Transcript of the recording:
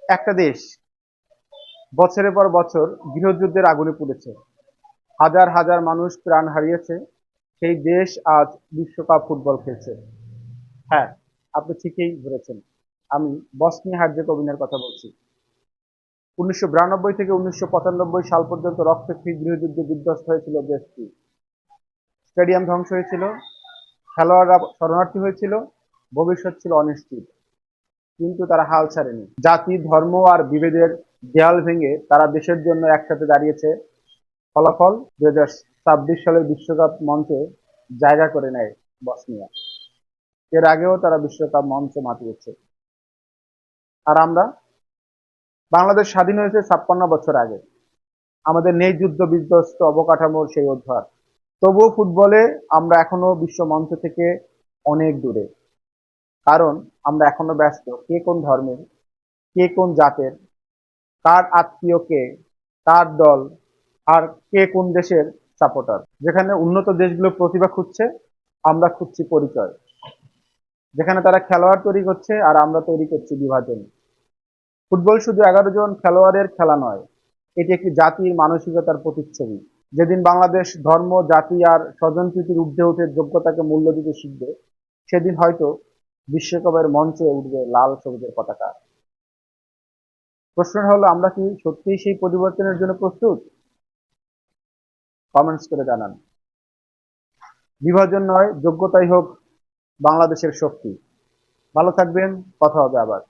একটা দেশ বছরের পর বছর গৃহযুদ্ধের আগুনে পুড়েছে, হাজার হাজার মানুষ প্রাণ হারিয়েছে, সেই দেশ আজ বিশ্বকাপ ফুটবল খেলছে। হ্যাঁ, আপনি ঠিকই ধরেছেন, আমি বসনিয়া হার্জেগোভিনার কথা বলছি। 1992 থেকে 1995 সাল পর্যন্ত রক্তক্ষয়ী গৃহযুদ্ধে বিধ্বস্ত হয়েছিল দেশটি। স্টেডিয়াম ধ্বংস হয়েছিল, খেলোয়াড়রা শরণার্থী হয়েছিল, ভবিষ্যৎ ছিল অনিশ্চিত। কিন্তু তারা হাল ছাড়েনি। জাতি, ধর্ম আর বিভেদের দেয়াল ভেঙে তারা দেশের জন্য একসাথে দাঁড়িয়েছে। ফলাফল 2026 সালের বিশ্বকাপ মঞ্চে জায়গা করে নেয় বসনিয়া। এর আগেও তারা বিশ্বকাপ মঞ্চ মাতিয়েছে। আর আমরা, বাংলাদেশ স্বাধীন হয়েছে 56 বছর আগে। আমাদের নেই যুদ্ধ বিধ্বস্ত অবকাঠামোর সেই অধ্যায়। তবুও ফুটবলে আমরা এখনো বিশ্ব মঞ্চ থেকে অনেক দূরে। কারণ আমরা এখনো ব্যস্ত কে কোন ধর্মের, কে কোন জাতের, কার আত্মীয় কে, কার দল, আর কে কোন দেশের সাপোর্টার। যেখানে উন্নত দেশগুলো প্রতিভা খুঁজছে, আমরা খুঁজছি পরিচয়। যেখানে তারা খেলোয়াড় তৈরি করছে আর আমরা তৈরি করছি বিভাজন। ফুটবল শুধু 11 জন খেলোয়াড়ের খেলা নয়, এটি একটি জাতির মানসিকতার প্রতিচ্ছবি। যেদিন বাংলাদেশ ধর্ম, জাতি আর স্বজনপ্রীতির ঊর্ধ্বে উঠে যোগ্যতাকে মূল্য দিতে শিখবে, সেদিন হয়তো বিশ্বকাপের মঞ্চে উঠবে লাল সবুজের পতাকা। প্রশ্ন হলো, আমরা কি সত্যিই সেই পরিবর্তনের জন্য প্রস্তুত? কমেন্টস করে জানান। বিভাজন নয়, যোগ্যতাই হোক বাংলাদেশের শক্তি। ভালো থাকবেন, কথা হবে আবার।